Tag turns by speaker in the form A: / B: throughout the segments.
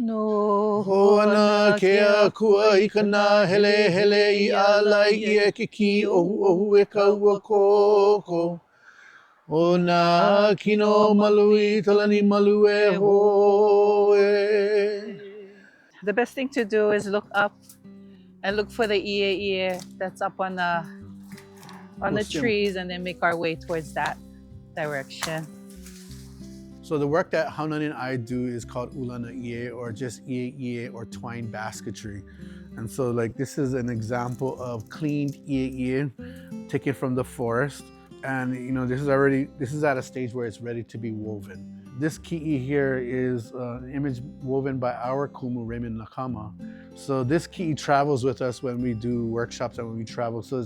A: No
B: Hoana
A: hona
B: ke a kua i ka nā hele hele I ala I e ke ki ohu ohu e ka ua koko. O nā kino malui talani malu e hoe.
A: The best thing to do is look up and look for the ie that's up on the
B: Kustum.
A: trees, and then make our way towards that direction.
B: So the work that Haunan and I do is called ulana ie, or just ie or twine basketry. And so like this is an example of cleaned ie taken from the forest. And this is at a stage where it's ready to be woven. This ki'i here is an image woven by our Kumu, Raymond Nakama. So this ki'i travels with us when we do workshops and when we travel. So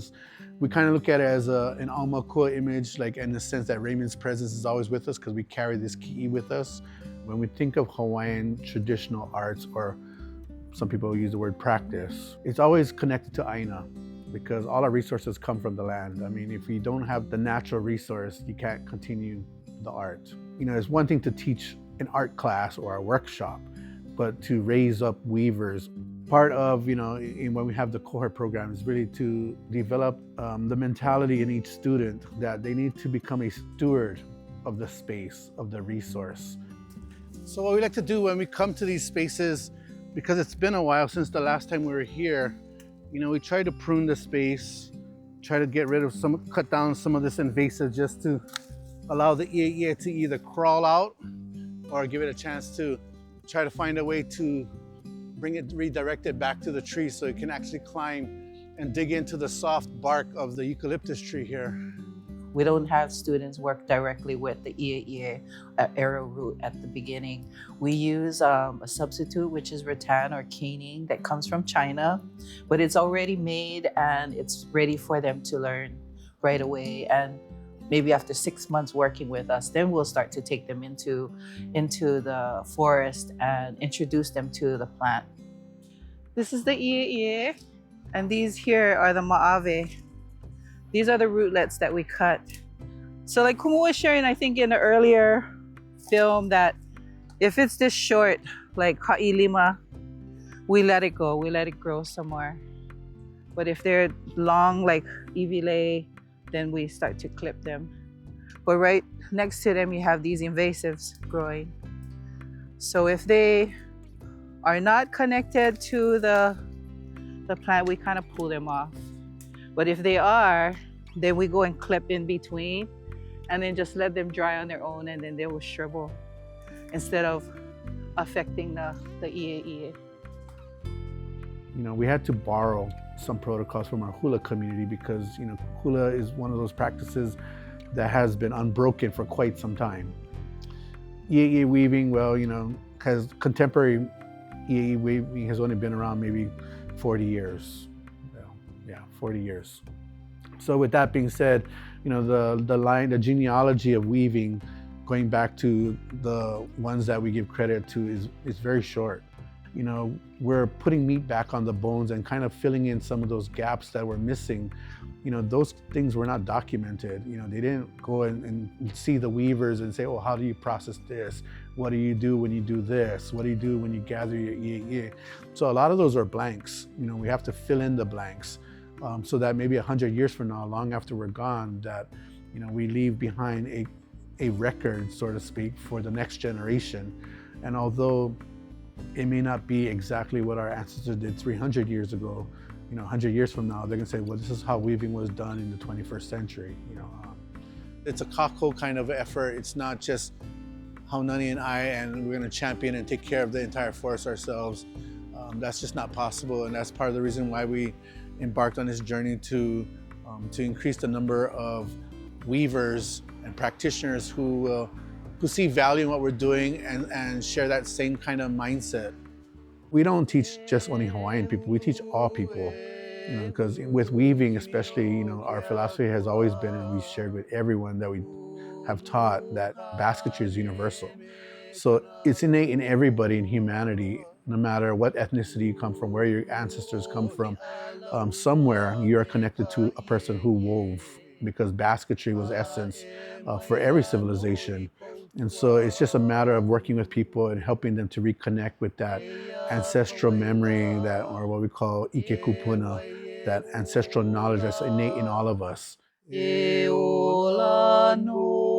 B: we kind of look at it as an Almakua image, like in the sense that Raymond's presence is always with us because we carry this ki'i with us. When we think of Hawaiian traditional arts, or some people use the word practice, it's always connected to Aina, because all our resources come from the land. I mean, if you don't have the natural resource, you can't continue the art. It's one thing to teach an art class or a workshop, but to raise up weavers. Part of, when we have the cohort program is really to develop the mentality in each student that they need to become a steward of the space, of the resource. So what we like to do when we come to these spaces, because it's been a while since the last time we were here, we try to prune the space, try to get rid of cut down some of this invasive, just to allow the ie to either crawl out or give it a chance to try to find a way to redirect it back to the tree so it can actually climb and dig into the soft bark of the eucalyptus tree here.
A: We don't have students work directly with the ie arrowroot at the beginning. We use a substitute, which is rattan or caning, that comes from China, but it's already made and it's ready for them to learn right away. And maybe after 6 months working with us, then we'll start to take them into the forest and introduce them to the plant. This is the ie, and these here are the ma'ave. These are the rootlets that we cut. So like Kumu was sharing, I think in the earlier film, that if it's this short, like ha'ilima, we let it go, we let it grow somewhere. But if they're long, like ivile, then we start to clip them. But right next to them, you have these invasives growing. So if they are not connected to the plant, we kind of pull them off. But if they are, then we go and clip in between and then just let them dry on their own, and then they will shrivel instead of affecting the ie.
B: We had to borrow some protocols from our hula community because, hula is one of those practices that has been unbroken for quite some time. Ie weaving, well, has contemporary ie weaving has only been around maybe 40 years. 40 years. So with that being said, the genealogy of weaving, going back to the ones that we give credit to, is very short. We're putting meat back on the bones and kind of filling in some of those gaps that were missing. Those things were not documented. They didn't go and see the weavers and say, oh, how do you process this? What do you do when you do this? What do you do when you gather your ie? So a lot of those are blanks. We have to fill in the blanks. So that maybe 100 years from now, long after we're gone, that we leave behind a record, so to speak, for the next generation. And although it may not be exactly what our ancestors did 300 years ago, 100 years from now, they're gonna say, well, this is how weaving was done in the 21st century. It's a kako kind of effort. It's not just Haunani and I, and we're gonna champion and take care of the entire forest ourselves. That's just not possible, and that's part of the reason why we embarked on this journey to increase the number of weavers and practitioners who see value in what we're doing and share that same kind of mindset. We don't teach just only Hawaiian people, we teach all people. Because with weaving especially, our philosophy has always been, and we've shared with everyone that we have taught, that basketry is universal. So it's innate in everybody in humanity, no matter what ethnicity you come from, where your ancestors come from. Somewhere you're connected to a person who wove, because basketry was essence for every civilization. And so it's just a matter of working with people and helping them to reconnect with that ancestral memory, that, or what we call ike kupuna, that ancestral knowledge that's innate in all of us.
A: E ola no